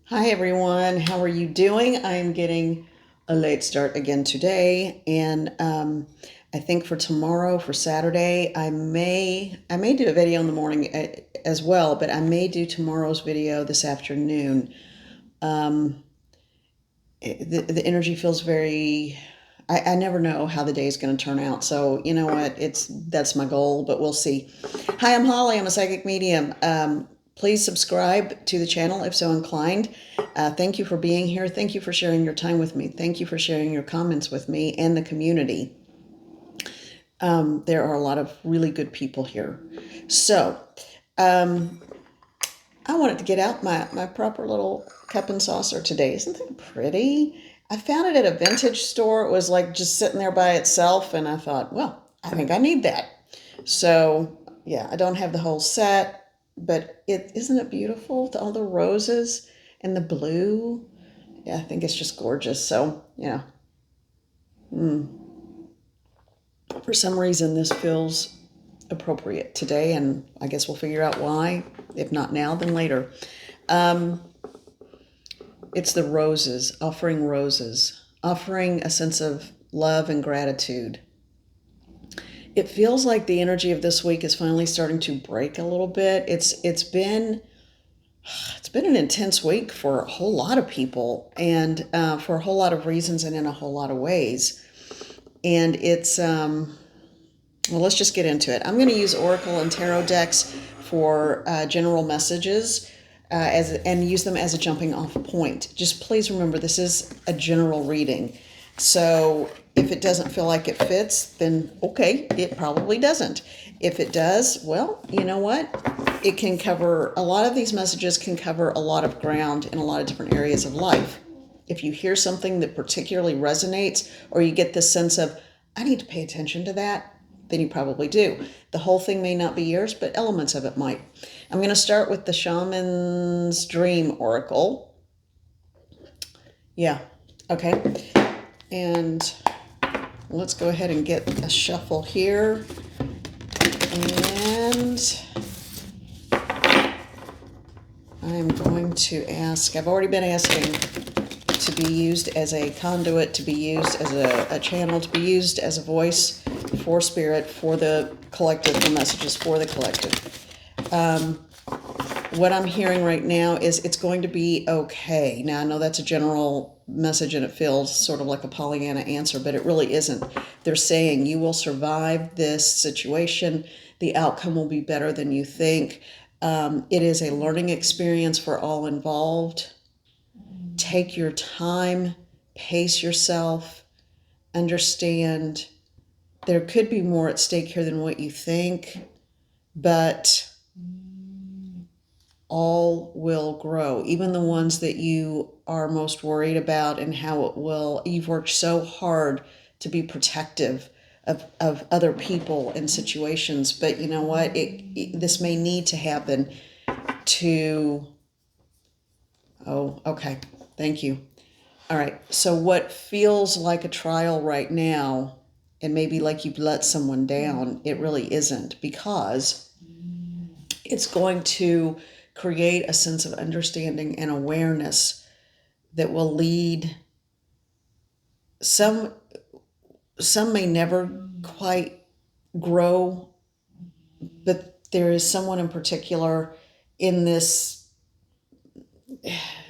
Hi everyone, how are you doing? I'm getting a late start again today, and I think for tomorrow, for Saturday, I may do a video in the morning as well, but I may do tomorrow's video this afternoon. Um, the energy feels very. I never know how the day is going to turn out, so you know what? That's my goal, but we'll see. Hi, I'm Holly. I'm a psychic medium. Please subscribe to the channel if so inclined. Thank you for being here. Thank you for sharing your time with me. Thank you for sharing your comments with me and the community. There are a lot of really good people here. So, um, I wanted to get out my proper little cup and saucer today. Isn't that pretty? I found it at a vintage store. It was like just sitting there by itself, and I thought, well, I think I need that. So, yeah, I don't have the whole set, but isn't it beautiful? All the roses and the blue. Yeah, I think it's just gorgeous. So, yeah, for some reason, this feels appropriate today, and I guess we'll figure out why. If not now, then later. Um, it's the roses, offering a sense of love and gratitude. It feels like the energy of this week is finally starting to break a little bit. It's been an intense week for a whole lot of people, and for a whole lot of reasons and in a whole lot of ways. And it's well, let's just get into it. I'm going to use Oracle and Tarot decks for general messages and use them as a jumping off point. Just please remember this is a general reading. So if it doesn't feel like it fits, then okay, it probably doesn't. If it does, well, you know what? It can cover, a lot of these messages can cover a lot of ground in a lot of different areas of life. If you hear something that particularly resonates, or you get this sense of, I need to pay attention to that, then you probably do. The whole thing may not be yours, but elements of it might. I'm going to start with the Shaman's Dream Oracle. Yeah, okay. And let's go ahead and get a shuffle here. And I'm going to ask, I've already been asking to be used as a conduit, to be used as a channel, to be used as a voice for spirit, for the collective, for messages for the collective. What I'm hearing right now is it's going to be okay. Now, I know that's a general message and it feels sort of like a Pollyanna answer, but it really isn't. They're saying you will survive this situation. The outcome will be better than you think. It is a learning experience for all involved. Take your time, pace yourself, understand there could be more at stake here than what you think, but all will grow, even the ones that you are most worried about and how it will. You've worked so hard to be protective of other people and situations, but you know what? This may need to happen to. Oh, okay. Thank you. All right. So, what feels like a trial right now, and maybe like you've let someone down, it really isn't, because it's going to create a sense of understanding and awareness that will lead some may never quite grow, but there is someone in particular in this.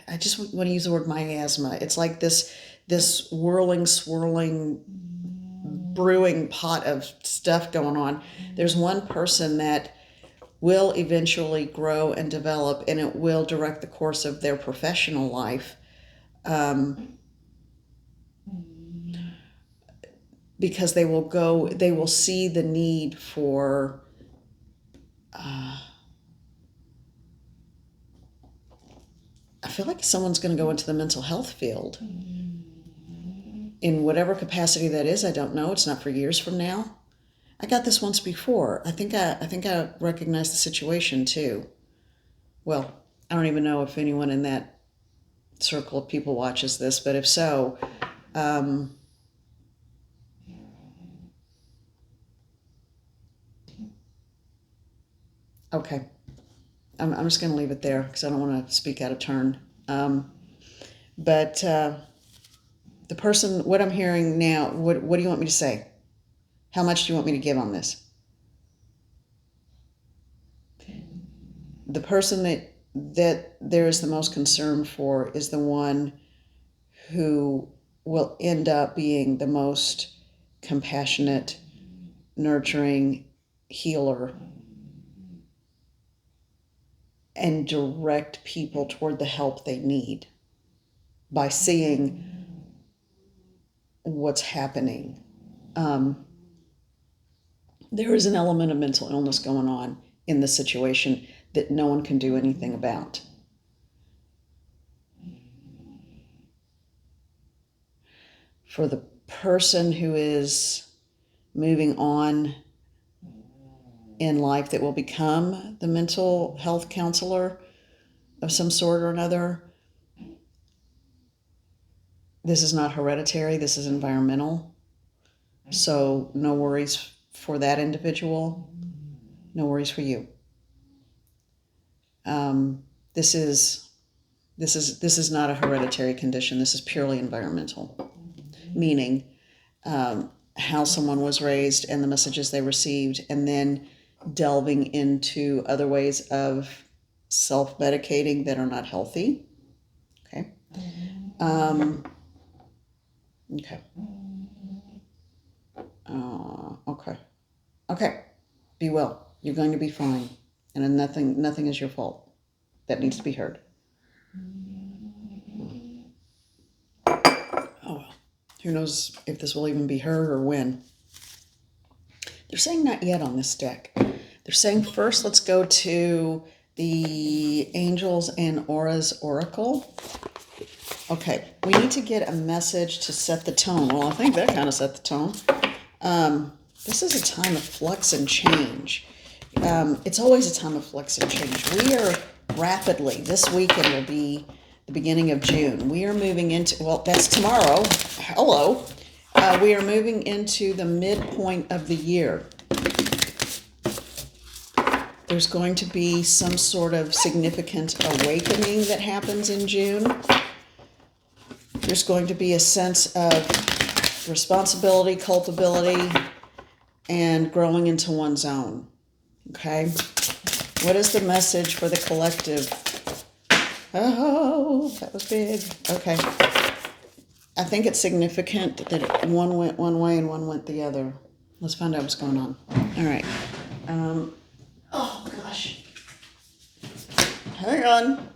I just want to use the word miasma. It's like this whirling, swirling, brewing pot of stuff going on. There's one person that will eventually grow and develop, and it will direct the course of their professional life, because they will see the need for I feel like someone's going to go into the mental health field in whatever capacity that is. I don't know. It's not for years from now. I got this once before. I think I recognize the situation too. Well, I don't even know if anyone in that circle of people watches this, but if so, um, okay. I'm just going to leave it there because I don't want to speak out of turn. But the person, what I'm hearing now, what do you want me to say? How much do you want me to give on this? The person that there is the most concern for is the one who will end up being the most compassionate, nurturing healer and direct people toward the help they need by seeing what's happening. There is an element of mental illness going on in this situation that no one can do anything about. For the person who is moving on in life that will become the mental health counselor of some sort or another, this is not hereditary, this is environmental. So no worries for that individual, no worries for you. This is not a hereditary condition. This is purely environmental, meaning how someone was raised and the messages they received, and then delving into other ways of self-medicating that are not healthy. Okay. Okay. Okay. Okay. Be well. You're going to be fine, and nothing is your fault. That needs to be heard. Oh well. Who knows if this will even be heard or when. They're saying not yet on this deck. They're saying first let's go to the Angels and Auras Oracle. Okay, we need to get a message to set the tone. Well, I think that kind of set the tone. This is a time of flux and change. It's always a time of flux and change. We are rapidly, this weekend will be the beginning of June. We are moving into, well, that's tomorrow. Hello. We are moving into the midpoint of the year. There's going to be some sort of significant awakening that happens in June. There's going to be a sense of responsibility, culpability, and growing into one's own. Okay? What is the message for the collective? Oh, that was big. Okay. I think it's significant that one went one way and one went the other. Let's find out what's going on. All right. Oh, gosh. Hang on.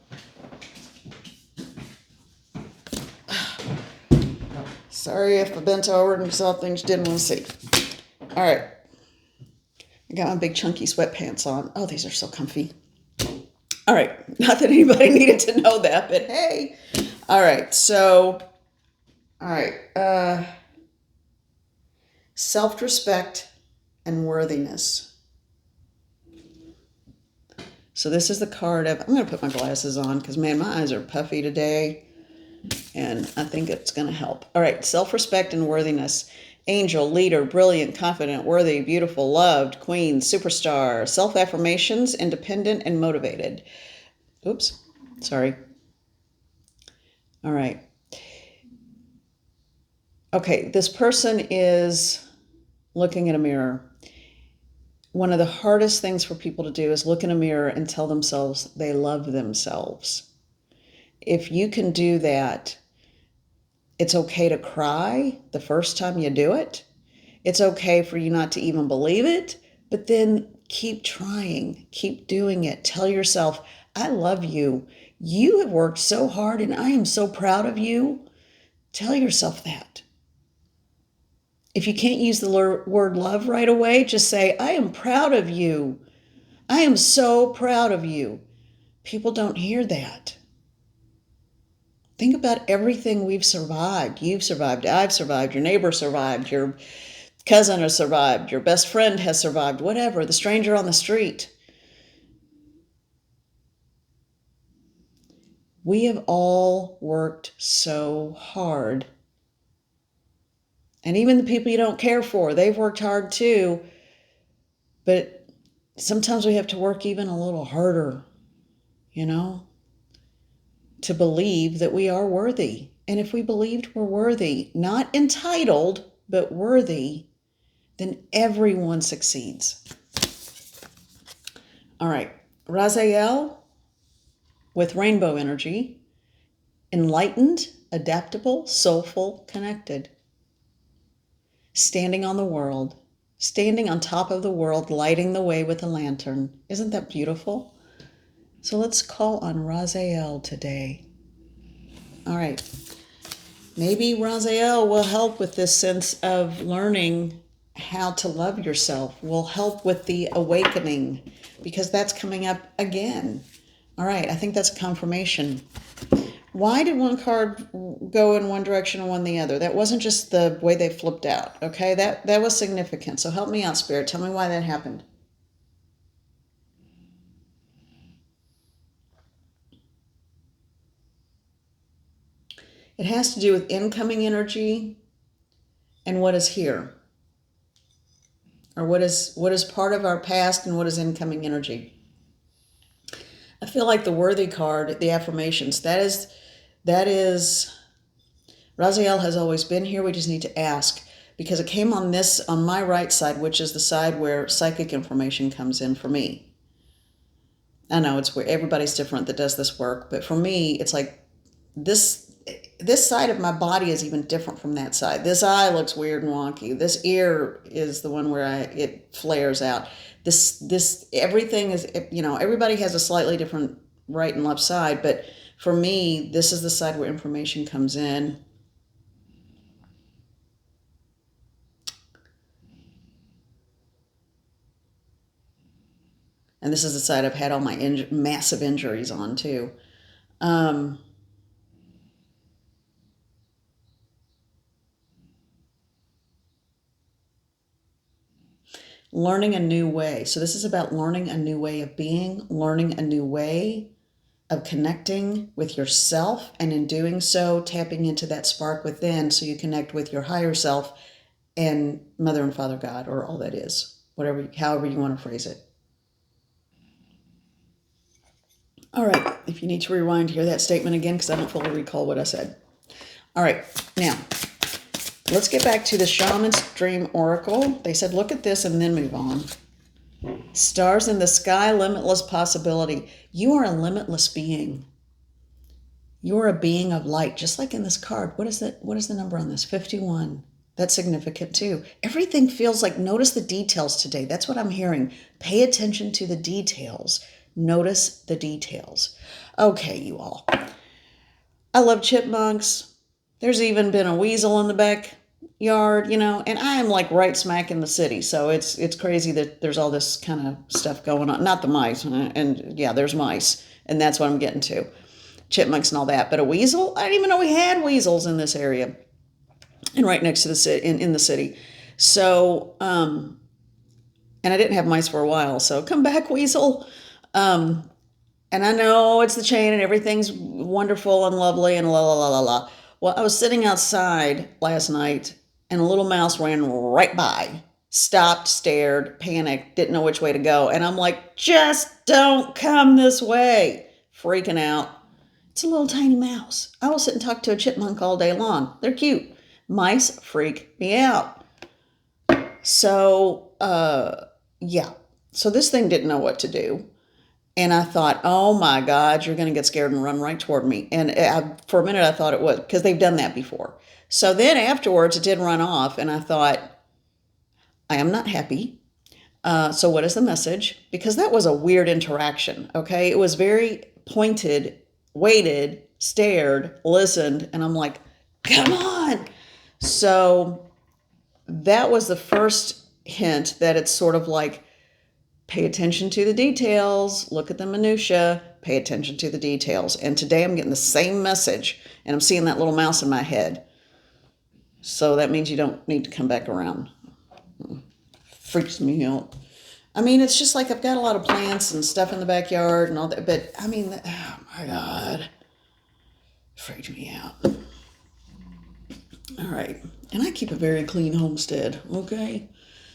Sorry if I bent over and saw things you didn't want to see. All right. I got my big chunky sweatpants on. Oh, these are so comfy. All right. Not that anybody needed to know that, but hey. All right. So, all right. Self-respect and worthiness. So this is the card of, I'm going to put my glasses on because, man, my eyes are puffy today. And I think it's going to help. All right. Self-respect and worthiness. Angel, leader, brilliant, confident, worthy, beautiful, loved, queen, superstar, self-affirmations, independent, and motivated. Oops, sorry. All right. Okay, this person is looking at a mirror. One of the hardest things for people to do is look in a mirror and tell themselves they love themselves. If you can do that, it's okay to cry the first time you do it. It's okay for you not to even believe it, but then keep trying, keep doing it. Tell yourself, I love you. You have worked so hard and I am so proud of you. Tell yourself that. If you can't use the word love right away, just say, I am proud of you. I am so proud of you. People don't hear that. Think about everything we've survived. You've survived. I've survived. Your neighbor survived. Your cousin has survived. Your best friend has survived. Whatever. The stranger on the street. We have all worked so hard. And even the people you don't care for, they've worked hard too. But sometimes we have to work even a little harder, you know? to believe that we are worthy. And if we believed we're worthy, not entitled, but worthy, then everyone succeeds. All right, Raziel with rainbow energy, enlightened, adaptable, soulful, connected. Standing on the world, standing on top of the world, lighting the way with a lantern. Isn't that beautiful? So let's call on Raziel today. All right. Maybe Raziel will help with this sense of learning how to love yourself, will help with the awakening, because that's coming up again. All right, I think that's confirmation. Why did one card go in one direction and one the other? That wasn't just the way they flipped out, okay? That was significant. So help me out, Spirit. Tell me why that happened. It has to do with incoming energy and what is here, or what is part of our past and what is incoming energy. I feel like the worthy card, the affirmations, that is Raziel has always been here. We just need to ask, because it came on my right side, which is the side where psychic information comes in for me. I know it's where everybody's different that does this work, but for me, it's like this side of my body is even different from that side. This eye looks weird and wonky. This ear is the one where it flares out. This everything is, everybody has a slightly different right and left side, but for me, this is the side where information comes in. And this is the side I've had all my massive injuries on too. Learning a new way. So this is about learning a new way of being, learning a new way of connecting with yourself, and in doing so, tapping into that spark within so you connect with your higher self and Mother and Father God, or all that is, however you want to phrase it. All right, if you need to rewind, hear that statement again, because I don't fully recall what I said. All right, now, let's get back to the Shaman's Dream Oracle. They said, look at this and then move on. Stars in the sky, limitless possibility. You are a limitless being. You are a being of light, just like in this card. What is the number on this? 51. That's significant too. Everything feels like, notice the details today. That's what I'm hearing. Pay attention to the details. Notice the details. Okay, you all. I love chipmunks. There's even been a weasel in the backyard, and I am like right smack in the city. So it's crazy that there's all this kind of stuff going on. Not the mice, and yeah, there's mice, and that's what I'm getting to. Chipmunks and all that. But a weasel? I didn't even know we had weasels in this area. And right next to the city, in the city. So, and I didn't have mice for a while. So come back, weasel. And I know it's the chain and everything's wonderful and lovely and la la la la la. Well, I was sitting outside last night and a little mouse ran right by, stopped, stared, panicked, didn't know which way to go. And I'm like, just don't come this way. Freaking out. It's a little tiny mouse. I will sit and talk to a chipmunk all day long. They're cute. Mice freak me out. So, yeah. So this thing didn't know what to do. And I thought, oh my God, you're going to get scared and run right toward me. And for a minute, I thought it was, because they've done that before. So then afterwards, it did run off. And I thought, I am not happy. So what is the message? Because that was a weird interaction, okay? It was very pointed, waited, stared, listened. And I'm like, come on. So that was the first hint that it's sort of like, pay attention to the details, look at the minutia, pay attention to the details. And today I'm getting the same message, and I'm seeing that little mouse in my head. So that means you don't need to come back around. Freaks me out. I mean, it's just like I've got a lot of plants and stuff in the backyard and all that, but I mean, oh my God, freaked me out. All right. And I keep a very clean homestead, okay?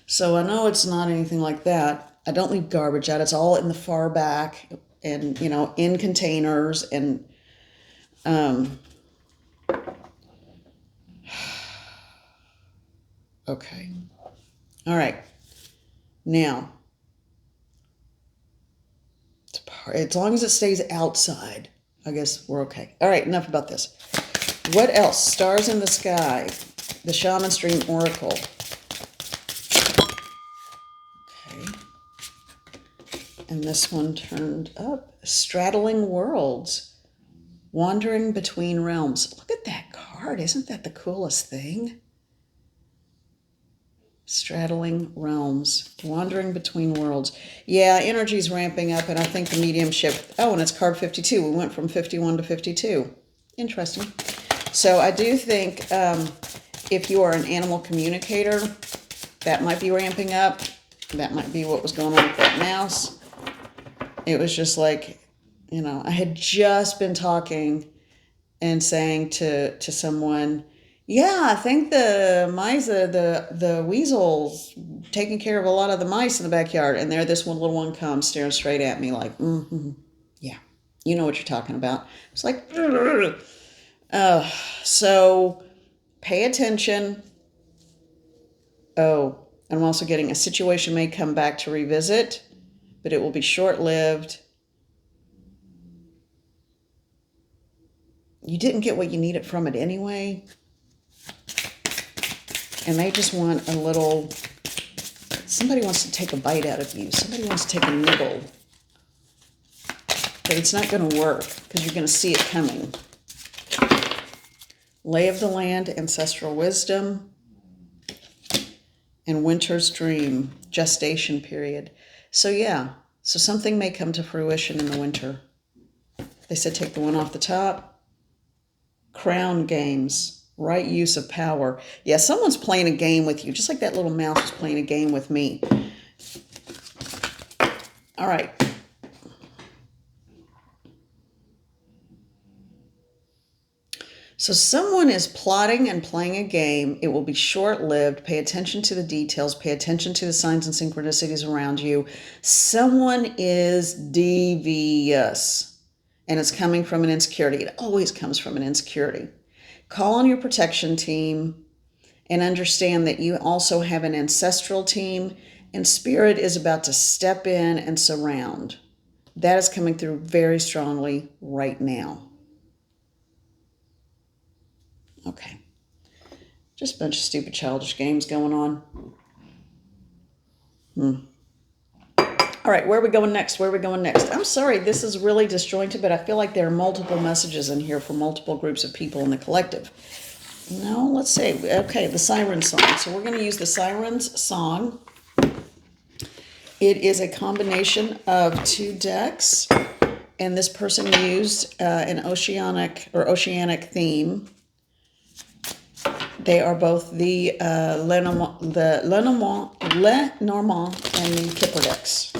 So I know it's not anything like that. I don't leave garbage out. It's all in the far back and, in containers. And Um, okay. All right. Now, as long as it stays outside, I guess we're okay. All right, enough about this. What else? Stars in the Sky, the Shaman's Dream Oracle. Okay. And this one turned up. Straddling Worlds, Wandering Between Realms. Look at that card. Isn't that the coolest thing? Straddling Realms, Wandering Between Worlds. Yeah, energy's ramping up, and I think the mediumship... Oh, and it's card 52. We went from 51 to 52. Interesting. So I do think if you are an animal communicator, that might be ramping up. That might be what was going on with that mouse. It was just like, you know, I had just been talking and saying to someone, yeah, I think the mice, the weasel's taking care of a lot of the mice in the backyard. And there this one little one comes staring straight at me like, yeah, you know what you're talking about. It's like, so pay attention. Oh, and I'm also getting a situation may come back to revisit, but it will be short-lived. You didn't get what you needed from it anyway. And they just want a little, somebody wants to take a bite out of you. Somebody wants to take a nibble. But it's not going to work because you're going to see it coming. Lay of the Land, Ancestral Wisdom, and Winter's Dream, Gestation Period. So yeah, so something may come to fruition in the winter. They said take the one off the top. Crown games, right use of power. Yeah, someone's playing a game with you, just like that little mouse was playing a game with me. All right. So someone is plotting and playing a game. It will be short-lived. Pay attention to the details. Pay attention to the signs and synchronicities around you. Someone is devious. And it's coming from an insecurity. It always comes from an insecurity. Call on your protection team and understand that you also have an ancestral team, and Spirit is about to step in and surround. That is coming through very strongly right now. Okay. Just a bunch of stupid childish games going on. All right, where are we going next? Where are we going next? I'm sorry, this is really disjointed, but I feel like there are multiple messages in here for multiple groups of people in the collective. No, let's see. Okay, the Siren Song. So we're going to use the Siren's Song. It is a combination of 2 decks, and this person used an oceanic theme. They are both the Lenormand and the Kipper decks.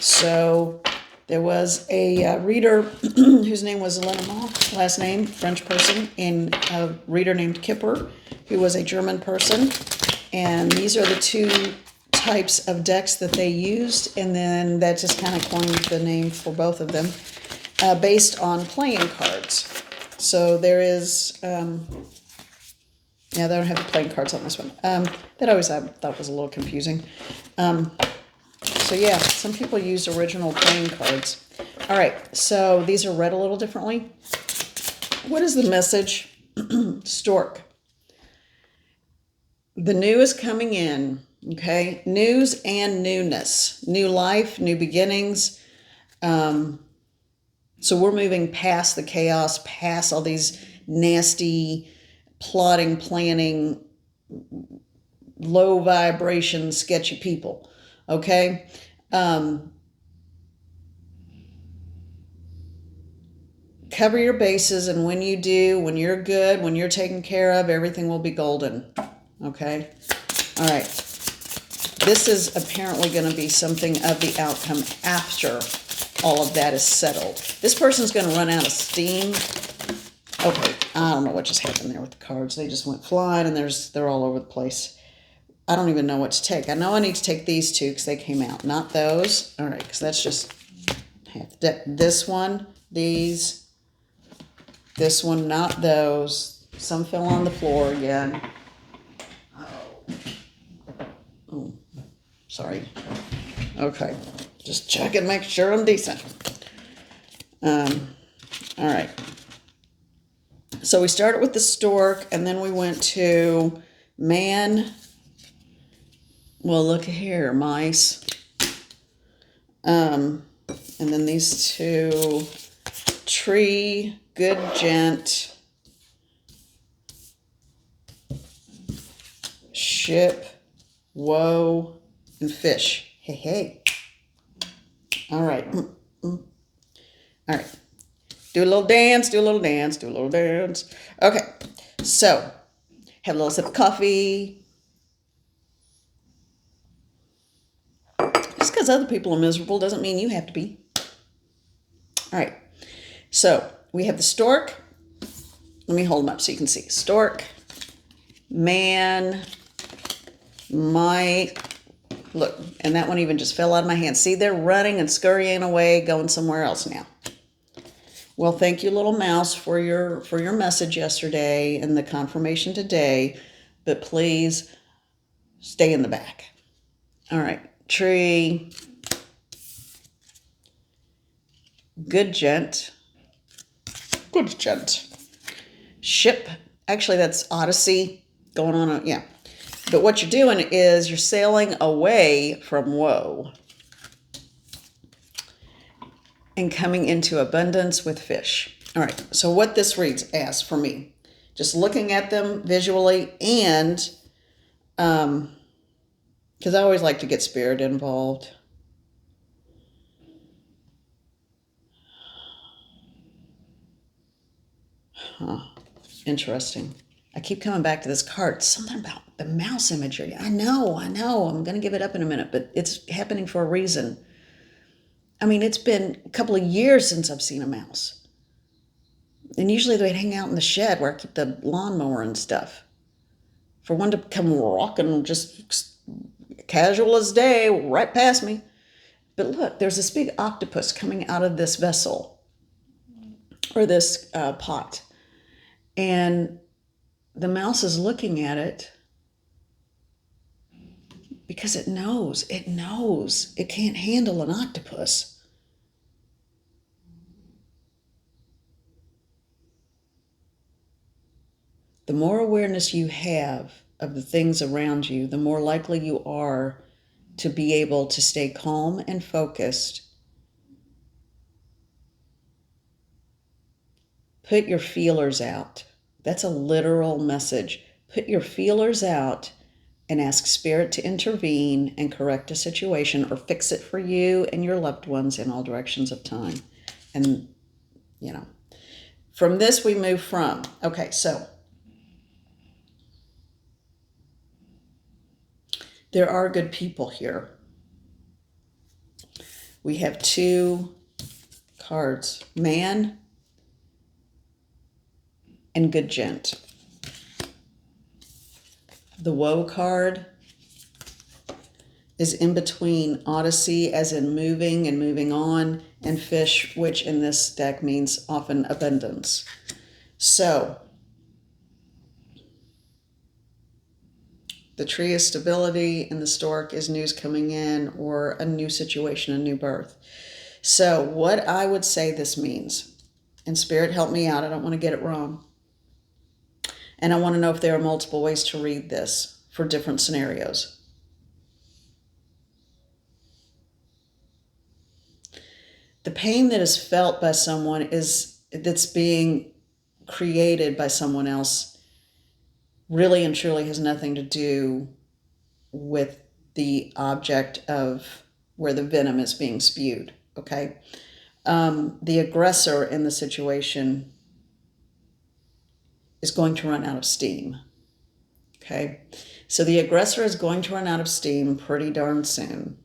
So there was a reader whose name was Lenormand, last name, French person, and a reader named Kipper, who was a German person. And these are the 2 types of decks that they used, and then that just kind of coined the name for both of them based on playing cards. So there is... yeah, they don't have the playing cards on this one. That always I thought was a little confusing. So yeah, some people used original playing cards. All right, so these are read a little differently. What is the message? Stork. The new is coming in, okay? News and newness. New life, new beginnings. So we're moving past the chaos, past all these nasty... plotting, planning, low vibration, sketchy people. Okay? Cover your bases, and when you do, when you're good, when you're taken care of, everything will be golden. Okay? All right. This is apparently going to be something of the outcome after all of that is settled. This person's going to run out of steam. Okay, I don't know what just happened there with the cards. They just went flying, and they're all over the place. I don't even know what to take. I know I need to take these 2 because they came out, not those. All right, because that's just half the deck. This one, these, This one, not those. Some fell on the floor again. Oh, sorry. Okay, just checking, make sure I'm decent. All right. So we started with the stork, and then we went to man. Well, look here, mice. And then these two, tree, good gent, ship, woe, and fish. Hey, hey. All right. All right. Do a little dance, do a little dance, do a little dance. Okay. So, have a little sip of coffee. Just because other people are miserable doesn't mean you have to be. All right. So, we have the stork. Let me hold them up so you can see. Stork, man, my, look, and that one even just fell out of my hand. See, they're running and scurrying away, going somewhere else now. Well, thank you, little mouse, for your message yesterday and the confirmation today, but please stay in the back. All right, tree, good gent, ship. Actually, that's Odyssey going on. Yeah, but what you're doing is you're sailing away from woe and coming into abundance with fish. All right, so what this reads as for me, just looking at them visually, and because I always like to get spirit involved. Huh, interesting. I keep coming back to this card. Something about the mouse imagery. I know. I'm going to give it up in a minute, but it's happening for a reason. I mean, it's been a couple of years since I've seen a mouse. And usually they'd hang out in the shed where I keep the lawnmower and stuff. For one to come walking just casual as day right past me. But look, there's this big octopus coming out of this vessel or this pot. And the mouse is looking at it because it knows it can't handle an octopus. The more awareness you have of the things around you, the more likely you are to be able to stay calm and focused. Put your feelers out. That's a literal message. Put your feelers out and ask Spirit to intervene and correct a situation or fix it for you and your loved ones in all directions of time. And, from this we move from, okay, so there are good people here. We have two cards, man and good gent. The woe card is in between Odyssey, as in moving and moving on, and fish, which in this deck means often abundance. So, the tree is stability, and the stork is news coming in, or a new situation, a new birth. So, what I would say this means, and Spirit help me out, I don't want to get it wrong. And I want to know if there are multiple ways to read this for different scenarios. The pain that is felt by someone that's being created by someone else really and truly has nothing to do with the object of where the venom is being spewed, okay? The aggressor in the situation is going to run out of steam, okay? So the aggressor is going to run out of steam pretty darn soon.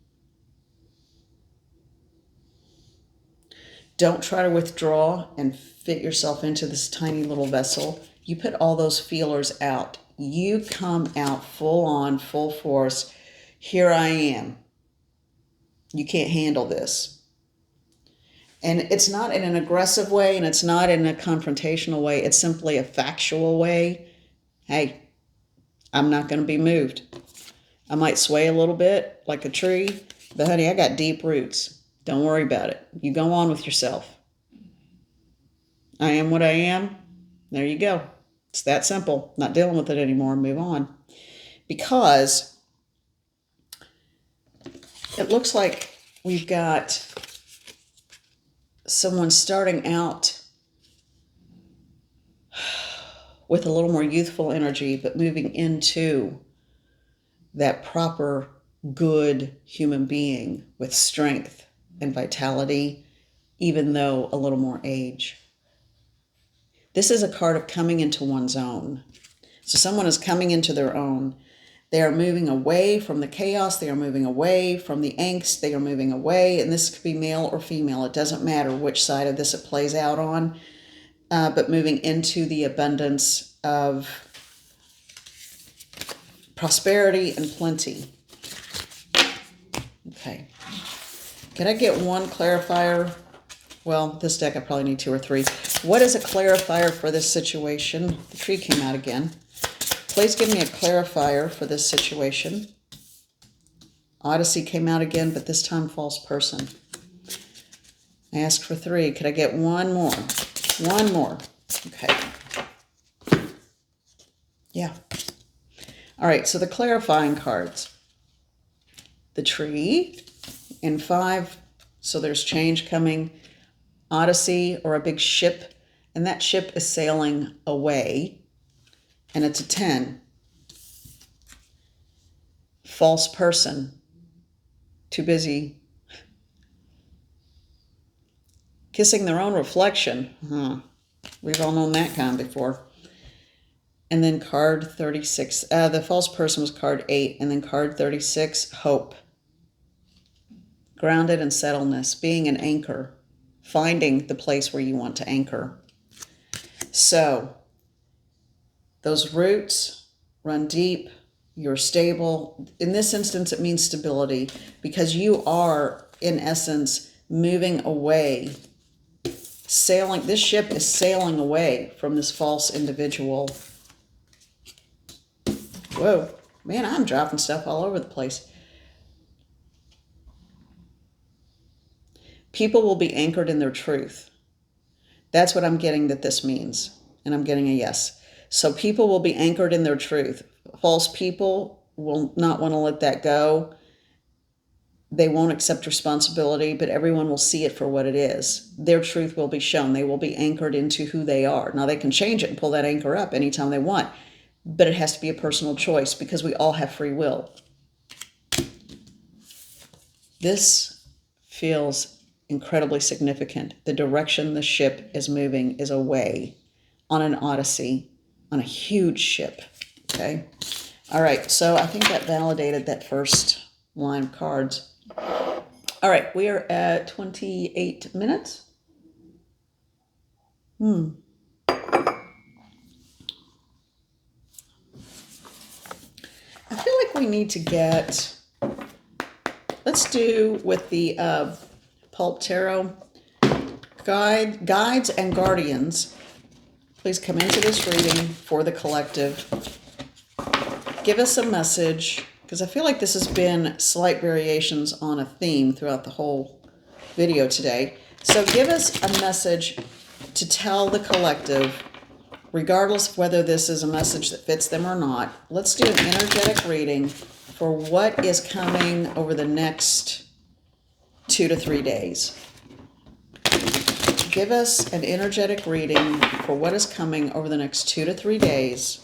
Don't try to withdraw and fit yourself into this tiny little vessel. You put all those feelers out. You come out full on, full force. Here I am. You can't handle this. And it's not in an aggressive way and it's not in a confrontational way. It's simply a factual way. Hey, I'm not going to be moved. I might sway a little bit like a tree, but honey, I got deep roots. Don't worry about it. You go on with yourself. I am what I am. There you go. It's that simple. Not dealing with it anymore. Move on. Because it looks like we've got someone starting out with a little more youthful energy, but moving into that proper, good human being with strength and vitality, even though a little more age. This is a card of coming into one's own. So someone is coming into their own. They are moving away from the chaos. They are moving away from the angst. They are moving away. And this could be male or female. It doesn't matter which side of this it plays out on. But moving into the abundance of prosperity and plenty. Okay. Can I get one clarifier? Well, this deck I probably need 2 or 3. What is a clarifier for this situation? The tree came out again. Please give me a clarifier for this situation. Odyssey came out again, but this time false person. I asked for 3. Could I get one more? One more. Okay. Yeah. All right, so the clarifying cards. The tree in 5, so there's change coming. Odyssey, or a big ship, and that ship is sailing away, and it's a 10. False person, too busy kissing their own reflection. We've all known that kind before. And then card 36, the false person was card 8, and then card 36, hope. Grounded in settledness, being an anchor. Finding the place where you want to anchor. So, those roots run deep, you're stable. In this instance, it means stability because you are, in essence, moving away, sailing. This ship is sailing away from this false individual. Whoa, man, I'm dropping stuff all over the place. People will be anchored in their truth. That's what I'm getting that this means. And I'm getting a yes. So people will be anchored in their truth. False people will not want to let that go. They won't accept responsibility, but everyone will see it for what it is. Their truth will be shown. They will be anchored into who they are. Now, they can change it and pull that anchor up anytime they want, but it has to be a personal choice because we all have free will. This feels incredibly significant. The direction the ship is moving is away on an odyssey, on a huge ship. Okay. All right. So I think that validated that first line of cards. All right. We are at 28 minutes. I feel like we need to get, let's do with the Pulp Tarot, guides and guardians. Please come into this reading for the collective. Give us a message, because I feel like this has been slight variations on a theme throughout the whole video today. So give us a message to tell the collective, regardless of whether this is a message that fits them or not. Let's do an energetic reading for what is coming over the next 2 to 3 days. Give us an energetic reading for what is coming over the next 2 to 3 days.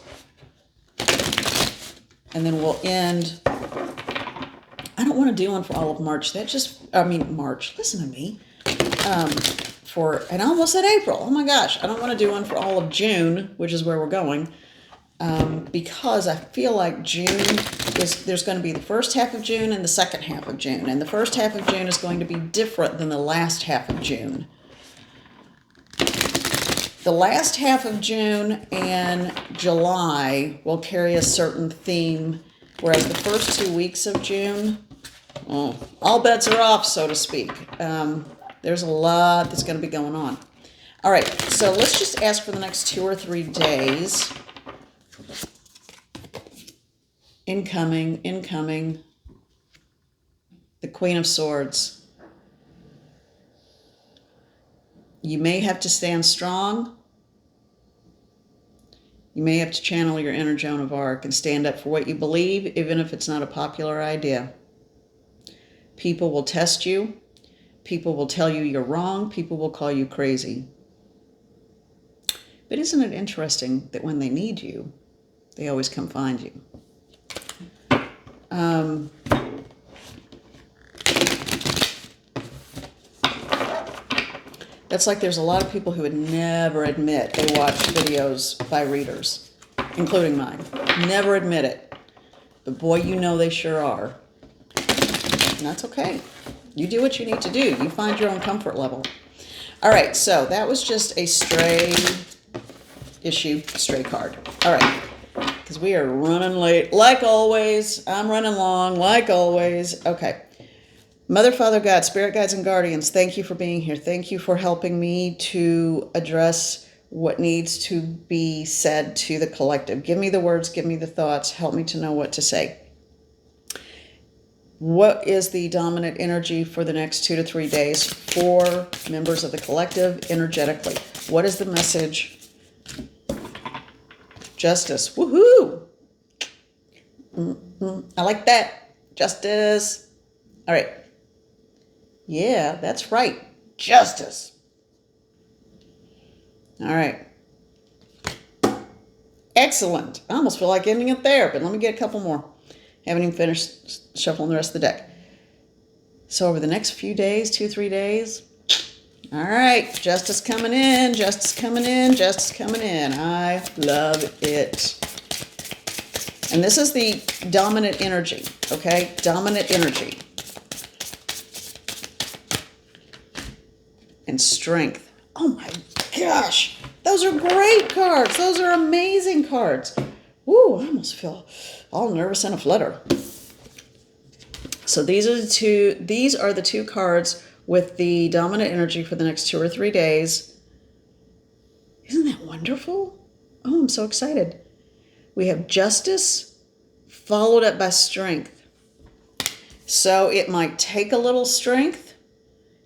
And then we'll end. I don't want to do one for all of March. March. Listen to me. And I almost said April. Oh my gosh. I don't want to do one for all of June, which is where we're going. Because I feel like there's going to be the first half of June and the second half of June. And the first half of June is going to be different than the last half of June. The last half of June and July will carry a certain theme, whereas the first 2 weeks of June, all bets are off, so to speak. There's a lot that's going to be going on. All right, so let's just ask for the next 2 or 3 days. Incoming, the Queen of Swords. You may have to stand strong. You may have to channel your inner Joan of Arc and stand up for what you believe, even if it's not a popular idea. People will test you. People will tell you you're wrong. People will call you crazy. But isn't it interesting that when they need you, they always come find you? That's like there's a lot of people who would never admit they watch videos by readers, including mine. Never admit it. But boy, you know they sure are. And that's okay. You do what you need to do. You find your own comfort level. All right, so that was just a stray card. All right, because we are running late, like always. I'm running long, like always. Okay. Mother, Father, God, Spirit Guides, and Guardians, thank you for being here. Thank you for helping me to address what needs to be said to the collective. Give me the words, give me the thoughts, help me to know what to say. What is the dominant energy for the next 2 to 3 days for members of the collective energetically? What is the message? Justice. Woohoo! I like that. Justice. All right. Yeah, that's right. Justice. All right. Excellent. I almost feel like ending it there, but let me get a couple more. Haven't even finished shuffling the rest of the deck. So over the next few days, 2, 3 days, all right, justice coming in, justice coming in, justice coming in. I love it. And this is the dominant energy, okay? Dominant energy. And strength. Oh my gosh. Those are great cards. Those are amazing cards. Woo, I almost feel all nervous and a flutter. So these are the two cards with the dominant energy for the next 2 or 3 days. Isn't that wonderful? Oh, I'm so excited. We have justice followed up by strength. So it might take a little strength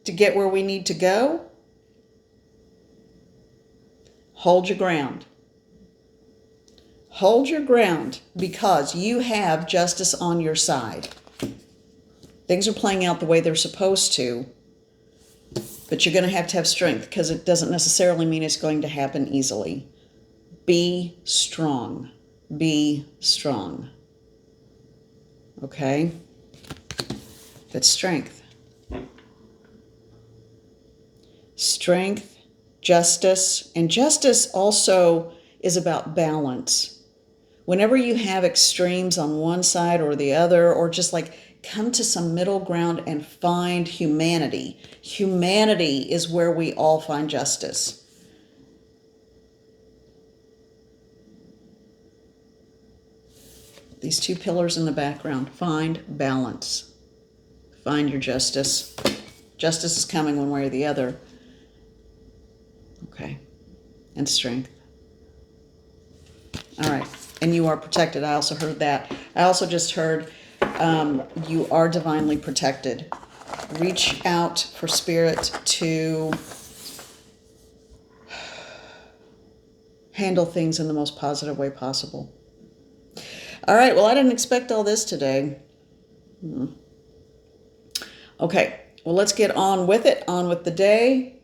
to get where we need to go. Hold your ground. Hold your ground because you have justice on your side. Things are playing out the way they're supposed to, but you're going to have strength because it doesn't necessarily mean it's going to happen easily. Be strong. Be strong. Okay? That's strength. Strength, justice, and justice also is about balance. Whenever you have extremes on one side or the other, or just like come to some middle ground and find humanity. Humanity is where we all find justice. These 2 pillars in the background. Find balance. Find your justice. Justice is coming one way or the other. Okay. And strength. All right. And you are protected. I also heard that. I also just heard you are divinely protected. Reach out for spirit to handle things in the most positive way possible. All right. Well, I didn't expect all this today. Okay. Well, let's get on with it. On with the day.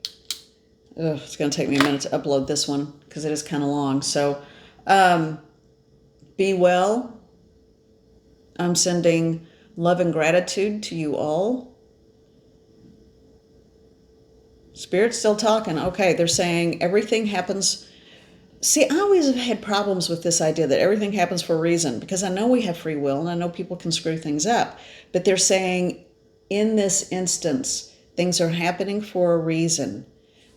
Ugh, it's going to take me a minute to upload this one because it is kind of long. So be well. I'm sending love and gratitude to you all. Spirit's still talking. Okay, they're saying everything happens. See, I always have had problems with this idea that everything happens for a reason because I know we have free will and I know people can screw things up. But they're saying in this instance, things are happening for a reason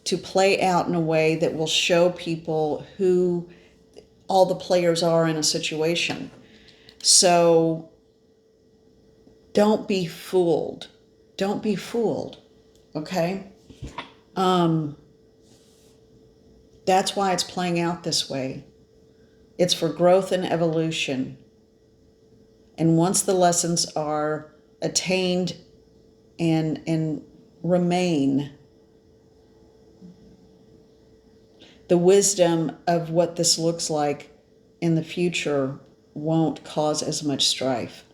to play out in a way that will show people who all the players are in a situation. So don't be fooled. Don't be fooled. Okay? That's why it's playing out this way. It's for growth and evolution. And once the lessons are attained and remain, the wisdom of what this looks like in the future won't cause as much strife.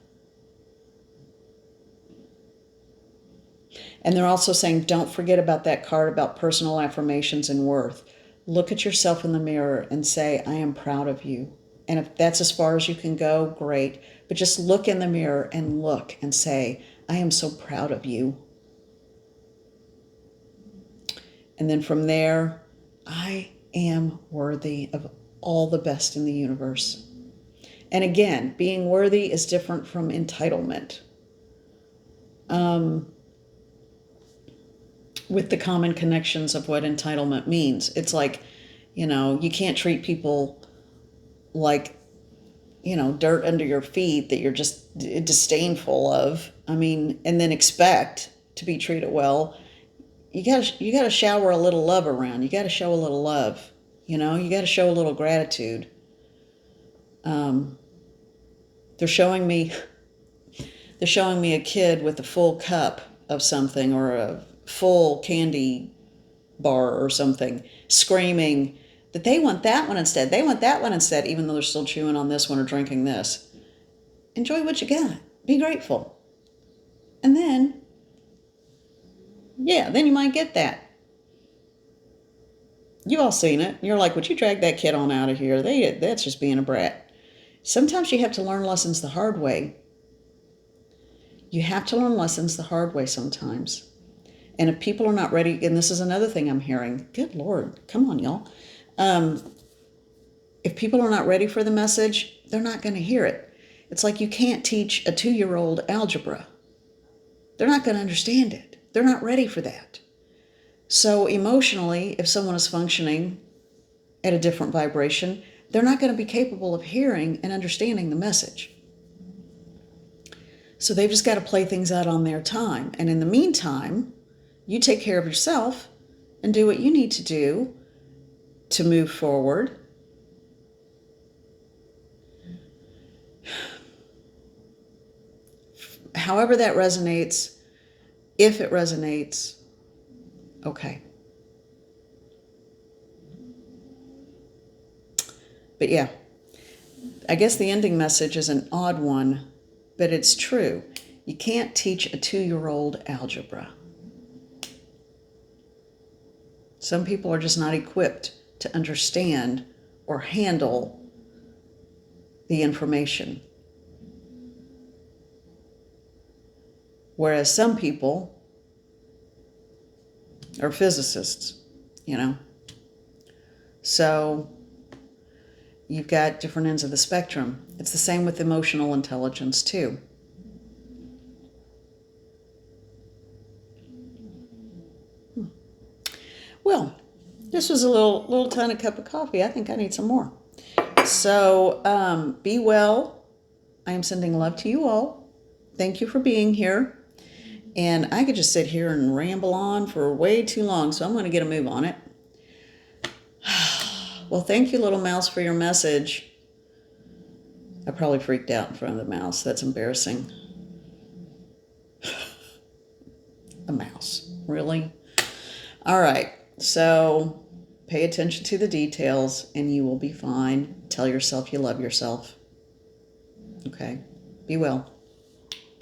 And they're also saying, don't forget about that card about personal affirmations and worth. Look at yourself in the mirror and say, I am proud of you. And if that's as far as you can go, great. But just look in the mirror and look and say, I am so proud of you. And then from there, I am worthy of all the best in the universe. And again, being worthy is different from entitlement. With the common connections of what entitlement means. It's like, you can't treat people like, dirt under your feet that you're just disdainful of. And then expect to be treated well. You gotta shower a little love around. You gotta show a little love. You gotta show a little gratitude. They're showing me a kid with a full cup of something or a full candy bar or something, screaming that they want that one instead. They want that one instead, even though they're still chewing on this one or drinking this. Enjoy what you got. Be grateful. And then you might get that. You've all seen it. You're like, would you drag that kid on out of here? That's just being a brat. Sometimes you have to learn lessons the hard way. You have to learn lessons the hard way sometimes. And if people are not ready, and this is another thing I'm hearing, good Lord, come on, y'all. If people are not ready for the message, they're not going to hear it. It's like you can't teach a 2-year-old algebra. They're not going to understand it. They're not ready for that. So emotionally, if someone is functioning at a different vibration, they're not going to be capable of hearing and understanding the message. So they've just got to play things out on their time. And in the meantime, you take care of yourself and do what you need to do to move forward. However that resonates, if it resonates, okay. But yeah, I guess the ending message is an odd one, but it's true. You can't teach a 2-year-old algebra. Some people are just not equipped to understand or handle the information. Whereas some people are physicists, So you've got different ends of the spectrum. It's the same with emotional intelligence too. Well, this was a little tiny cup of coffee. I think I need some more. So be well. I am sending love to you all. Thank you for being here. And I could just sit here and ramble on for way too long, so I'm going to get a move on it. Well, thank you, little mouse, for your message. I probably freaked out in front of the mouse. That's embarrassing. A mouse. Really? All right. So pay attention to the details and you will be fine. Tell yourself you love yourself. Okay? Be well.